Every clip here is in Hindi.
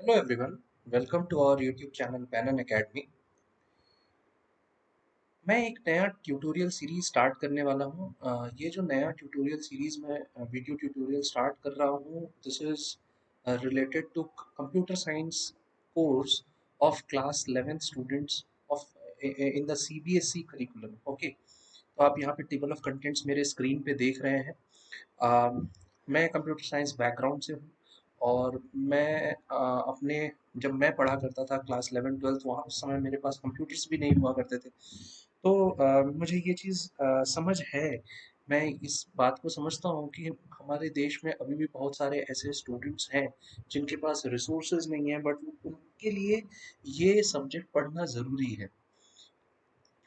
Hello everyone, welcome to our YouTube channel Panan Academy। मैं एक नया ट्यूटोरियल सीरीज स्टार्ट करने वाला हूँ। ये जो नया ट्यूटोरियल सीरीज मैं वीडियो ट्यूटोरियल स्टार्ट कर रहा हूँ, this is related to computer science course of class 11 students of in the CBSE curriculum. Okay, तो आप यहाँ पे टेबल ऑफ कंटेंट्स मेरे स्क्रीन पे देख रहे हैं। मैं कंप्यूटर साइंस बैकग्राउंड से हूँ और मैं अपने जब मैं पढ़ा करता था क्लास 11 ट्वेल्थ, वहाँ उस समय मेरे पास कंप्यूटर्स भी नहीं हुआ करते थे। तो मुझे ये चीज़ समझ है। मैं इस बात को समझता हूँ कि हमारे देश में अभी भी बहुत सारे ऐसे स्टूडेंट्स हैं जिनके पास रिसोर्सेज नहीं है, बट उनके लिए ये सब्जेक्ट पढ़ना ज़रूरी है,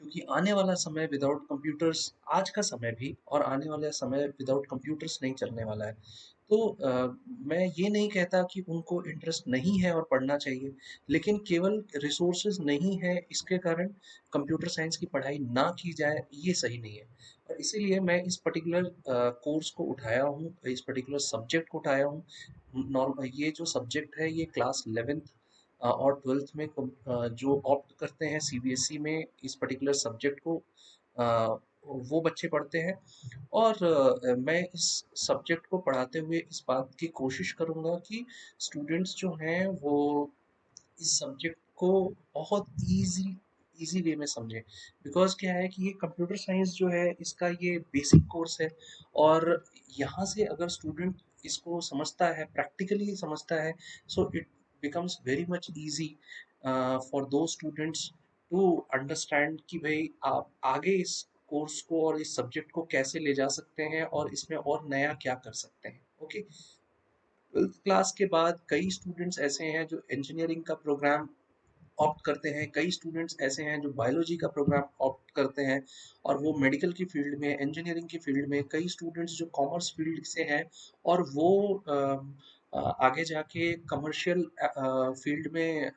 क्योंकि आने वाला समय विदाउट कंप्यूटर्स, आज का समय भी और आने वाला समय विदाउट कंप्यूटर्स नहीं चलने वाला है। तो मैं ये नहीं कहता कि उनको इंटरेस्ट नहीं है और पढ़ना चाहिए, लेकिन केवल रिसोर्सेज नहीं है इसके कारण कंप्यूटर साइंस की पढ़ाई ना की जाए, ये सही नहीं है। और इसीलिए मैं इस पर्टिकुलर कोर्स को उठाया हूँ, इस पर्टिकुलर सब्जेक्ट को उठाया हूँ। नॉर्मल ये जो सब्जेक्ट है, ये क्लास 11th और ट्वेल्थ में जो ऑप्ट करते हैं CBSE में इस पर्टिकुलर सब्जेक्ट को, अ, वो बच्चे पढ़ते हैं। और मैं इस सब्जेक्ट को पढ़ाते हुए इस बात की कोशिश करूँगा कि स्टूडेंट्स जो हैं वो इस सब्जेक्ट को बहुत ईज़ी वे में समझें। बिकॉज़ क्या है कि ये कंप्यूटर साइंस जो है, इसका ये बेसिक कोर्स है। और यहाँ से अगर स्टूडेंट इसको समझता है, प्रैक्टिकली समझता है, so it becomes very much easy for those students to understand कि भई आप आगे इस कोर्स को और इस सब्जेक्ट को कैसे ले जा सकते हैं और इसमें और नया क्या कर सकते हैं। ओके? 12th क्लास के बाद कई स्टूडेंट्स ऐसे हैं जो इंजीनियरिंग का प्रोग्राम ऑप्ट करते हैं, कई स्टूडेंट्स ऐसे हैं जो बायोलॉजी का प्रोग्राम ऑप्ट करते हैं और वो मेडिकल की फील्ड में, इंजीनियरिंग की फील्ड में, कई स्टूडेंट्स जो कॉमर्स फील्ड से हैं और वो आगे जाके कमर्शियल फील्ड में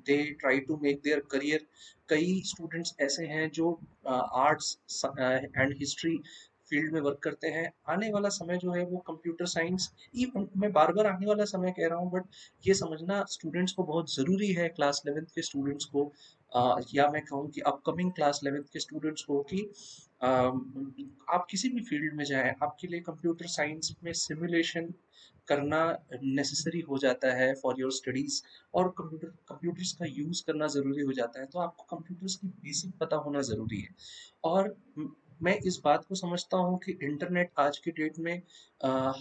they try to make their career. कई स्टूडेंट्स ऐसे हैं जो आर्ट्स एंड हिस्ट्री फील्ड में वर्क करते हैं। आने वाला समय जो है वो कंप्यूटर साइंस, इवन मैं बार बार आने वाला समय कह रहा हूँ, बट ये समझना स्टूडेंट्स को बहुत ज़रूरी है, क्लास 11th के स्टूडेंट्स को, या मैं कहूँ कि अपकमिंग क्लास 11th के स्टूडेंट्स को, कि आप किसी भी फील्ड में जाएं, आपके लिए कंप्यूटर साइंस में सिमुलेशन करना नेसेसरी हो जाता है फॉर योर स्टडीज़। और कंप्यूटर्स का यूज़ करना ज़रूरी हो जाता है, तो आपको कंप्यूटर्स की बेसिक पता होना ज़रूरी है। और मैं इस बात को समझता हूँ कि इंटरनेट आज के डेट में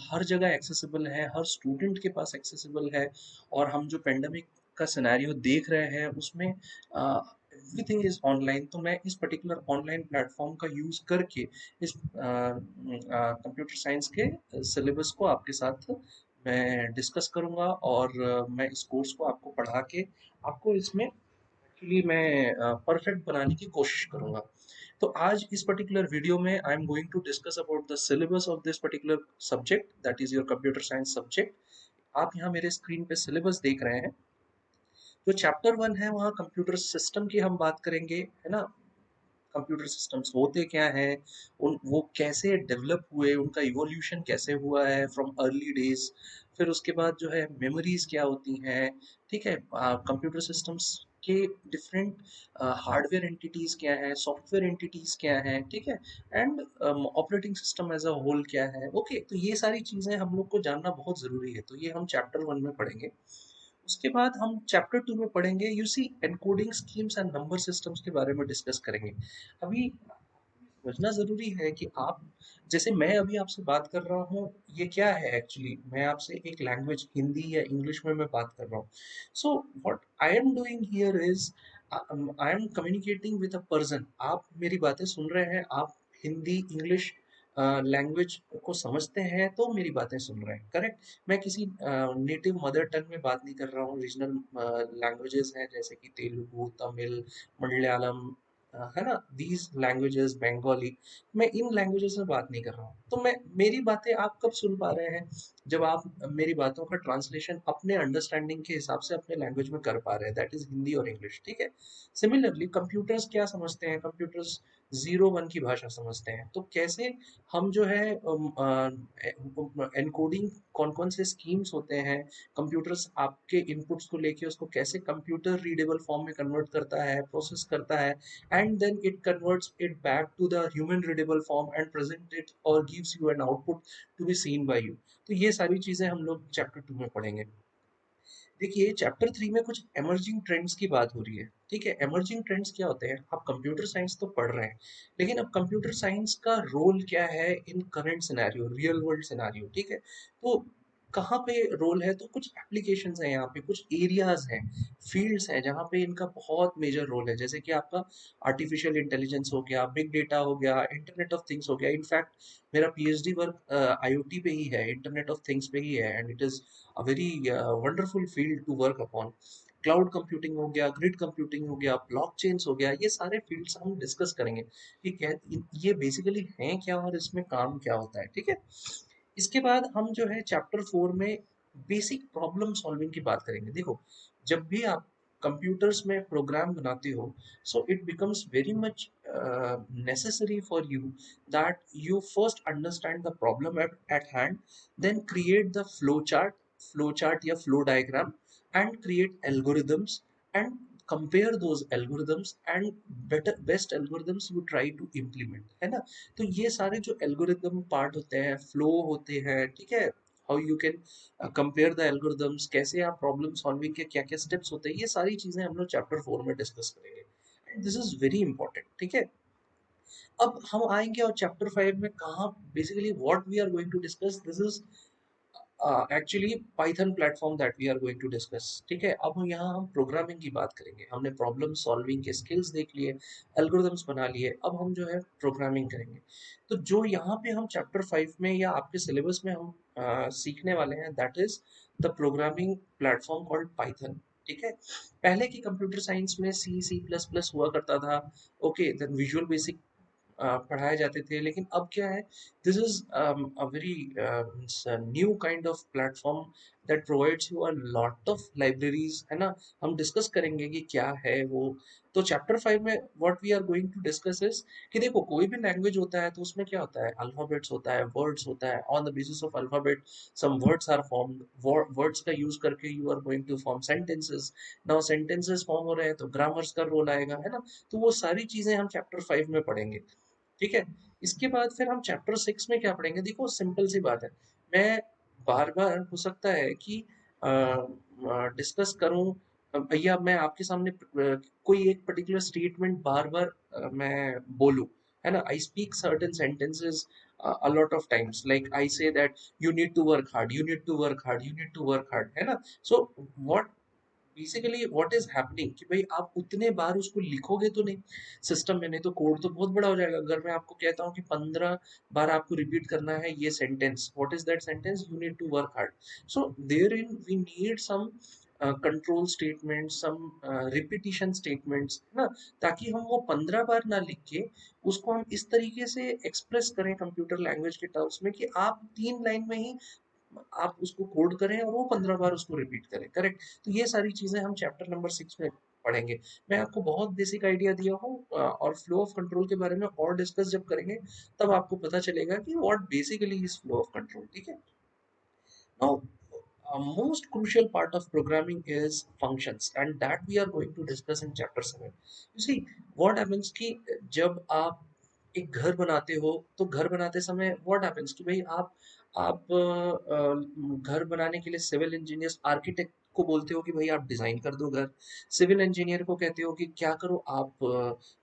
हर जगह एक्सेसिबल है, हर स्टूडेंट के पास एक्सेसिबल है। और हम जो पेंडेमिक का सिनेरियो देख रहे हैं उसमें एवरीथिंग इज ऑनलाइन। तो मैं इस पर्टिकुलर ऑनलाइन प्लेटफॉर्म का यूज़ करके इस कंप्यूटर साइंस के सिलेबस को आपके साथ मैं डिस्कस करूँगा और मैं इस कोर्स को आपको पढ़ा के आपको इसमें एक्चुअली मैं परफेक्ट बनाने की कोशिश करूँगा। तो आज इस पर्टिकुलर वीडियो में I am going to discuss about the syllabus of this particular subject, that is your computer science subject. आप यहाँ मेरे स्क्रीन पे सिलेबस देख रहे हैं। जो चैप्टर 1 है, वहाँ कंप्यूटर सिस्टम की हम बात करेंगे, है ना। कंप्यूटर सिस्टम्स होते क्या हैं, उन वो कैसे डेवलप हुए, उनका इवोल्यूशन कैसे हुआ है फ्रॉम अर्ली डेज। फिर उसके बाद जो है मेमोरीज क्या होती हैं, ठीक है। कंप्यूटर सिस्टम्स के डिफरेंट हार्डवेयर एंटिटीज क्या है, सॉफ्टवेयर एंटिटीज क्या है, ठीक है। And operating system as a whole क्या है। ओके, तो ये सारी चीज़ें हम लोग को जानना बहुत ज़रूरी है, तो ये हम चैप्टर 1 में पढ़ेंगे। उसके बाद हम चैप्टर 2 में पढ़ेंगे UC encoding schemes and number systems के बारे में डिस्कस करेंगे। अभी समझना ज़रूरी है कि आप, जैसे मैं अभी आपसे बात कर रहा हूँ, ये क्या है एक्चुअली, मैं आपसे एक लैंग्वेज हिंदी या इंग्लिश में मैं बात कर रहा हूँ। So what I am doing here is I am communicating with a person. आप मेरी बातें सुन रहे हैं, आप हिंदी इंग्लिश लैंग्वेज को समझते हैं तो मेरी बातें सुन रहे हैं, करेक्ट। मैं किसी नेटिव मदर टंग में बात नहीं कर रहा हूँ। रीजनल लैंग्वेजेस हैं जैसे कि तेलुगु, तमिल, मलयालम, है ना, दीज लैंग्वेजेस, बंगाली, मैं इन लैंग्वेजेस में बात नहीं कर रहा हूँ। तो मैं, मेरी बातें आप कब सुन पा रहे हैं, जब आप मेरी बातों का ट्रांसलेशन अपने अंडरस्टैंडिंग के हिसाब से अपने लैंग्वेज में कर पा रहे हैं, दैट इज हिंदी और इंग्लिश, ठीक है। सिमिलरली कंप्यूटर्स क्या समझते हैं, कंप्यूटर्स 0 1 की भाषा समझते हैं, तो कैसे हम जो है एनकोडिंग कौन कौन से स्कीम्स होते हैं, कंप्यूटर्स आपके इनपुट्स को लेके उसको कैसे कंप्यूटर रीडेबल फॉर्म में कन्वर्ट करता है, प्रोसेस करता है, and then it converts it back to the human readable form and present it और gives you an output to be seen by you. तो ये सारी चीजें हम लोग चैप्टर 2 में पढ़ेंगे। देखिए चैप्टर 3 में कुछ एमर्जिंग ट्रेंड्स की बात हो रही है, ठीक है। एमर्जिंग ट्रेंड्स क्या होते हैं, आप कंप्यूटर साइंस तो पढ़ रहे हैं, लेकिन अब कंप्यूटर साइंस का रोल क्या है in current scenario, real world scenario, ठीक है। तो कहाँ पे रोल है, तो कुछ एप्लीकेशंस हैं यहाँ पे, कुछ एरियाज हैं, फील्ड्स हैं जहाँ पे इनका बहुत मेजर रोल है, जैसे कि आपका आर्टिफिशियल इंटेलिजेंस हो गया, बिग डेटा हो गया, इंटरनेट ऑफ थिंग्स हो गया। इनफैक्ट मेरा पीएचडी वर्क आईओटी पे ही है, इंटरनेट ऑफ थिंग्स पे ही है, and it is a very wonderful field to work upon। Cloud computing हो गया, ग्रिड कंप्यूटिंग हो गया, ब्लॉकचेन्स हो गया, ये सारे फील्ड्स हम डिस्कस करेंगे कि क्या ये बेसिकली हैं क्या और इसमें काम क्या होता है, ठीक है। इसके बाद हम जो है चैप्टर 4 में बेसिक प्रॉब्लम सॉल्विंग की बात करेंगे। देखो जब भी आप कंप्यूटर्स में प्रोग्राम बनाते हो, so it becomes very much necessary for you that you first understand the problem at hand, then create the flow chart या flow diagram, and create algorithms, and compare those algorithms and better best algorithms you try to implement, है ना। तो ये सारे जो एल्गोरिदम पार्ट होते हैं, फ्लो होते हैं, ठीक है, how you can compare the algorithms, कैसे आप प्रॉब्लम सॉल्विंग के क्या क्या स्टेप्स होते हैं, ये सारी चीजें हम लोग चैप्टर 4 में डिस्कस करेंगे, and this is very important, ठीक है। अब हम आएंगे और चैप्टर 5 में कहाँ basically what we are going to discuss, this is actually Python platform that we are going to discuss, ठीक है। अब यहाँ हम प्रोग्रामिंग की बात करेंगे, हमने प्रॉब्लम सॉल्विंग के स्किल्स देख लिए, एल्गोरिदम्स बना लिए, अब हम जो है प्रोग्रामिंग करेंगे। तो जो यहाँ पे हम चैप्टर 5 में या आपके सिलेबस में हम सीखने वाले हैं, that is the programming platform called Python, ठीक है। पहले की कंप्यूटर साइंस में C++ हुआ करता था, ओके, देन विजुअल बेसिक पढ़ाए जाते थे, लेकिन अब क्या है, this is a very new kind of platform that provides you a lot of libraries, है ना। हम डिस्कस करेंगे कि क्या है वो। तो चैप्टर 5 में what we are going to discuss is कि देखो कोई भी लैंग्वेज होता है तो उसमें क्या होता है, अल्फाबेट्स होता है, वर्ड्स होता है, on the basis of alphabet some words are formed, words का यूज करके you are going to form sentences. Now sentences form हो रहे हैं तो ग्रामर्स का रोल आएगा, है ना। तो वो सारी चीजें हम चैप्टर 5 में पढ़ेंगे, ठीक है। इसके बाद फिर हम चैप्टर 6 में क्या पढ़ेंगे, देखो सिंपल सी बात है, मैं बार बार हो सकता है कि डिस्कस करूं, या मैं आपके सामने कोई एक पर्टिकुलर स्टेटमेंट बार बार मैं बोलूं, है ना। I speak certain sentences a lot of times, like I say that you need to work hard, you need to work hard, you need to work hard, है ना। So what basically what is happening कि भाई आप उतने बार उसको लिखोगे तो नहीं सिस्टम में, नहीं तो कोड तो बहुत बड़ा हो जाएगा। अगर मैं आपको कहता हूँ कि 15 बार आपको रिपीट करना है ये sentence, what is that sentence, you need to work hard. So there in we need some control statement, some repetition statements, है ना, ताकि हम वो 15 बार ना लिख के उसको हम इस तरीके से एक्सप्रेस करें कंप्यूटर लैंग्वेज के टर्म्स में कि आप 3 लाइन में ही आप उसको कोड करें और वो 15 बार उसको रिपीट करें, करेक्ट। तो ये सारी चीजें हम चैप्टर नंबर 6 में पढ़ेंगे। मैं आपको बहुत बेसिक आइडिया दिया हूँ, और फ्लो ऑफ कंट्रोल के बारे में और डिस्कस जब करेंगे तब आपको पता चलेगा कि what basically is flow of control, ठीक है। Now, a most crucial part of programming is functions, and that we are going to discuss in chapter 7. You see, what happens कि जब आप एक घर बनाते हो तो घर बनाते समय what happens कि भाई आप घर बनाने के लिए सिविल इंजीनियर्स आर्किटेक्ट को बोलते हो कि भाई आप डिजाइन कर दो घर, सिविल इंजीनियर को कहते हो कि क्या करो आप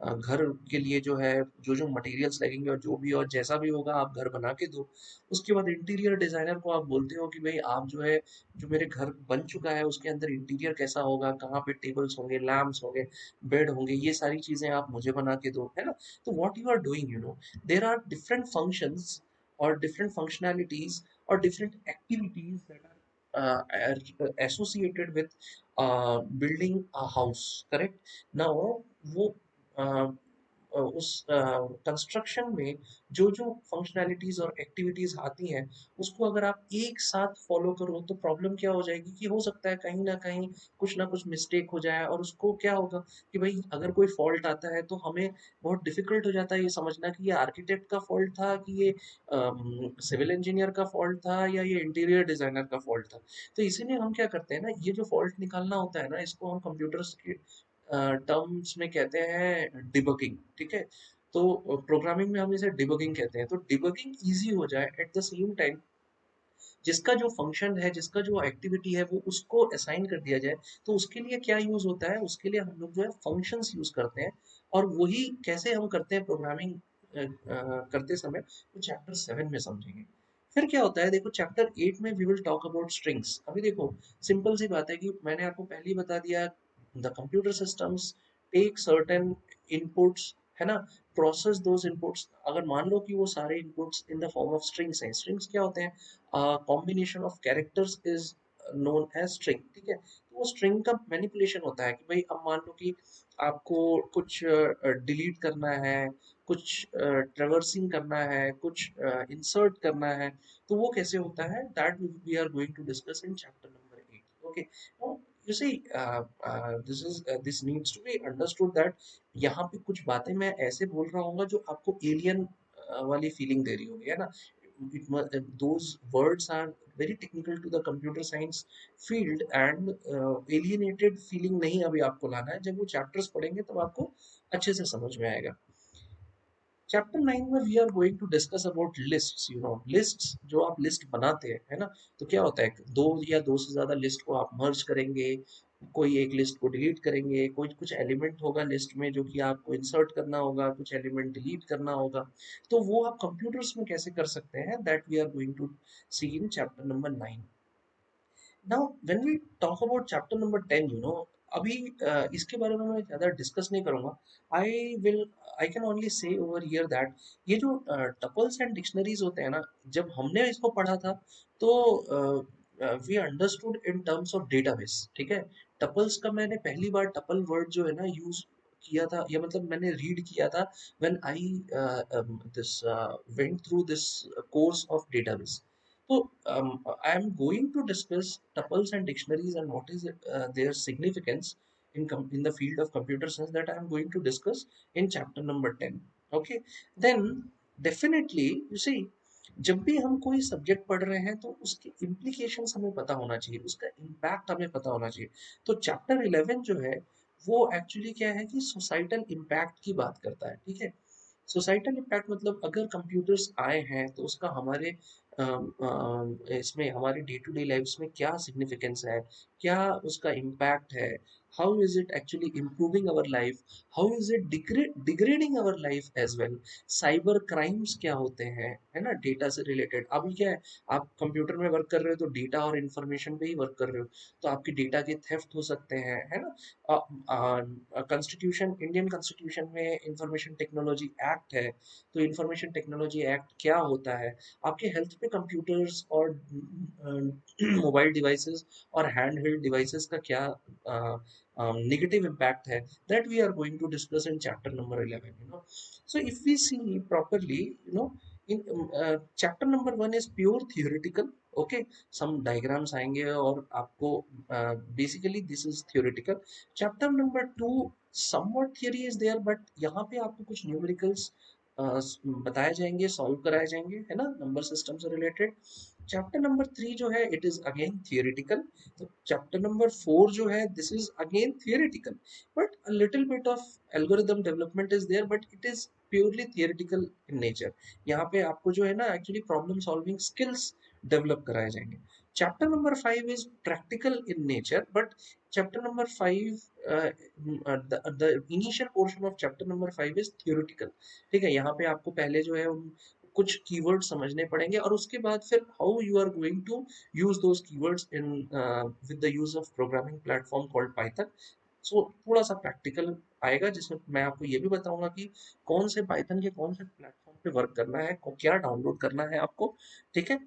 घर के लिए जो है जो जो मटेरियल्स लगेंगे और जो भी और जैसा भी होगा आप घर बना के दो। उसके बाद इंटीरियर डिजाइनर को आप बोलते हो कि भाई आप जो है जो मेरे घर बन चुका है उसके अंदर इंटीरियर कैसा होगा, कहाँ पे टेबल्स होंगे, लैम्प्स होंगे, बेड होंगे, ये सारी चीजें आप मुझे बना के दो, है ना। तो what you are doing, there are different functions और डिफरेंट फंक्शनैलिटीज और different activities that are associated with building a house, correct। now वो उस कंस्ट्रक्शन में जो जो फंक्शनैलिटीज और एक्टिविटीज आती हैं उसको अगर आप एक साथ फॉलो करो तो प्रॉब्लम क्या हो जाएगी कि हो सकता है कहीं ना कुछ मिस्टेक हो जाए और उसको क्या होगा कि भाई अगर कोई फॉल्ट आता है तो हमें बहुत डिफिकल्ट हो जाता है ये समझना कि ये आर्किटेक्ट का फॉल्ट था कि ये सिविल इंजीनियर का फॉल्ट था या ये इंटीरियर डिजाइनर का फॉल्ट था। तो इसीलिए हम क्या करते हैं ना, ये जो फॉल्ट निकालना होता है ना, इसको हम कंप्यूटर्स के टर्म्स में कहते हैं डिबगिंग। ठीक है, तो प्रोग्रामिंग में हम इसे डिबगिंग कहते हैं। तो डिबगिंग इजी हो जाए एट द सेम टाइम जिसका जो फंक्शन है, जिसका जो एक्टिविटी है वो उसको असाइन कर दिया जाए। तो उसके लिए क्या यूज होता है, उसके लिए हम लोग जो है फंक्शंस यूज करते हैं। और वही कैसे हम करते हैं प्रोग्रामिंग करते समय तो चैप्टर 7 में समझेंगे। फिर क्या होता है, देखो चैप्टर 8 में we will talk about strings. अभी देखो सिंपल सी बात है कि मैंने आपको पहले ही बता दिया, the computer systems take certain inputs, है ना, प्रोसेस दोज इनपुट्स। अगर मान लो कि वो सारे inputs in the form of strings हैं, स्ट्रिंग्स क्या होते हैं, combination of characters is known as string. ठीक है, तो वो स्ट्रिंग का मैनिपुलेशन होता है कि भाई अब मान लो कि आपको कुछ डिलीट करना है, कुछ ट्रेवर्सिंग करना है, कुछ इंसर्ट करना है, तो वो कैसे होता है, that we are going to discuss in chapter number 8। Okay, you see this needs to be understood that यहाँ पे कुछ बातें मैं ऐसे बोल रहा हूँ जो आपको एलियन वाली फीलिंग दे रही होगी, है ना। Those words are very technical to the computer science field and alienated feeling नहीं अभी आपको लाना है। जब वो चैप्टर्स पढ़ेंगे तब आपको अच्छे से समझ में आएगा। चैप्टर 9 में we are going to discuss about lists. You know lists, जो आप लिस्ट बनाते हैं, है ना, तो क्या होता है, दो या दो से ज्यादा लिस्ट को आप मर्ज करेंगे, कोई एक लिस्ट को डिलीट करेंगे, कोई कुछ एलिमेंट होगा लिस्ट में जो कि आपको इंसर्ट करना होगा, कुछ एलिमेंट डिलीट करना होगा। तो वो आप कंप्यूटर्स में कैसे कर सकते हैं, that we are going to see in chapter number 9। Now when we talk about chapter number 10, you know, अभी इसके बारे में मैं ज़्यादा डिस्कस नहीं करूँगा। I will I can only say over here that ये जो टपल्स एंड डिक्शनरीज होते हैं ना, जब हमने इसको पढ़ा था तो we understood in terms of database. ठीक है, टपल्स का मैंने पहली बार टपल वर्ड जो है ना यूज किया था, या मतलब मैंने रीड किया था when I this went through this course of database. So I am going to discuss tuples and dictionaries and what is their significance in the field of computer science, that I am going to discuss in chapter number 10. Okay, then definitely you see, जब भी हम कोई सब्जेक्ट पढ़ रहे हैं तो उसके इम्प्लीकेशंस हमें पता होना चाहिए, उसका इम्पैक्ट हमें पता होना चाहिए। तो चैप्टर 11 जो है वो एक्चुअली क्या है कि सोसाइटल इम्पैक्ट की बात करता है। ठीक है, सोसाइटल इम्पैक्ट मतलब अगर कंप्यूटर्स आए हैं तो उसका हमारे इसमें हमारे डे टू डे लाइफ्स में क्या सिग्निफिकेंस है, क्या उसका इम्पैक्ट है, how is it actually improving our life, how is it degrading our life as well. Cyber crimes क्या होते हैं, है ना, डेटा से रिलेटेड। अभी क्या है, आप कंप्यूटर में वर्क कर रहे हो तो डेटा और इंफॉर्मेशन पे ही वर्क कर रहे हो, तो आपकी डेटा के थेफ्ट हो सकते हैं, है ना। कॉन्स्टिट्यूशन, इंडियन कॉन्स्टिट्यूशन में इंफॉर्मेशन टेक्नोलॉजी एक्ट है, तो इंफॉर्मेशन टेक्नोलॉजी एक्ट क्या होता है, आपके हेल्थ पे कंप्यूटर्स और मोबाइल डिवाइसेस और हैंड हेल्ड डिवाइसेस का क्या नेगेटिव इम्पैक्ट है, that we are going to discuss in chapter number 11, you know. So if we see properly, you know, in chapter number 1 is pure theoretical. Okay, some diagrams आएंगे और आपको basically this is theoretical. Chapter number 2 somewhat theory is there, but यहाँ पे आपको कुछ न्यूमेरिकल्स बताए जाएंगे, सॉल्व कराए जाएंगे, है ना, नंबर सिस्टम से रिलेटेड। चैप्टर नंबर 3 जो है इट इज अगेन थियोरेटिकल। तो चैप्टर नंबर 4 जो है this is again theoretical, but a little bit of algorithm development is there, but it is purely theoretical in nature. यहाँ पे आपको जो है ना actually problem solving skills develop कराए जाएंगे। Chapter number 5 is practical in nature, but chapter number 5 the initial portion of chapter number 5 is theoretical। ठीक है, यहाँ पे आपको पहले जो है उन कुछ कीवर्ड समझने पड़ेंगे और उसके बाद फिर how you are going to use those keywords in with the use of programming platform called Python. So थोड़ा सा प्रैक्टिकल आएगा जिसमें मैं आपको ये भी बताऊंगा कि कौन से पाइथन के कौन से प्लेटफॉर्म पे वर्क करना है, क्या डाउनलोड करना है आपको। ठीक है,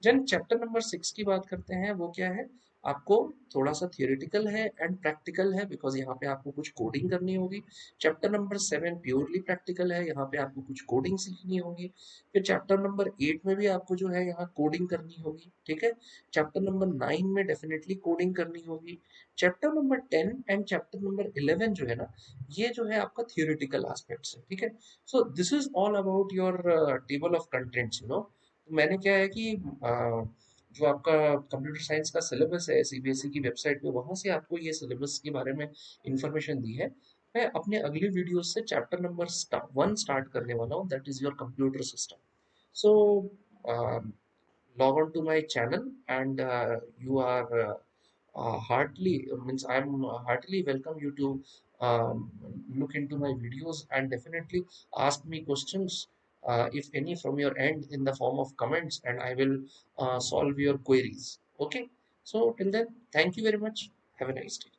देन चैप्टर नंबर 6 की बात करते हैं, वो क्या है, आपको थोड़ा सा थियोरेटिकल है एंड प्रैक्टिकल है, बिकॉज यहाँ पे आपको कुछ कोडिंग करनी होगी। चैप्टर नंबर 7 प्योरली प्रैक्टिकल है, यहाँ पे आपको कुछ कोडिंग सीखनी होगी। फिर चैप्टर नंबर 8 में भी आपको जो है यहाँ कोडिंग करनी होगी, ठीक है। चैप्टर नंबर 9 में डेफिनेटली कोडिंग करनी होगी। Chapter number 10 and chapter number 11 जो है ना, ये जो है आपका थियोरेटिकल एस्पेक्ट्स है, ठीक है। So this is all about your table of contents, you know. मैंने क्या है कि जो आपका कंप्यूटर साइंस का सिलेबस है सीबीएसई की वेबसाइट पे, वहाँ से आपको ये सिलेबस के बारे में इंफॉर्मेशन दी है। मैं अपने अगले वीडियो से चैप्टर नंबर 1 स्टार्ट करने वाला हूँ, that is your computer system. So log on to my channel, and you are heartily means I'm heartily welcome you to look into my videos and definitely ask me questions, if any, from your end in the form of comments, and I will solve your queries. Okay, so till then, thank you very much. Have a nice day.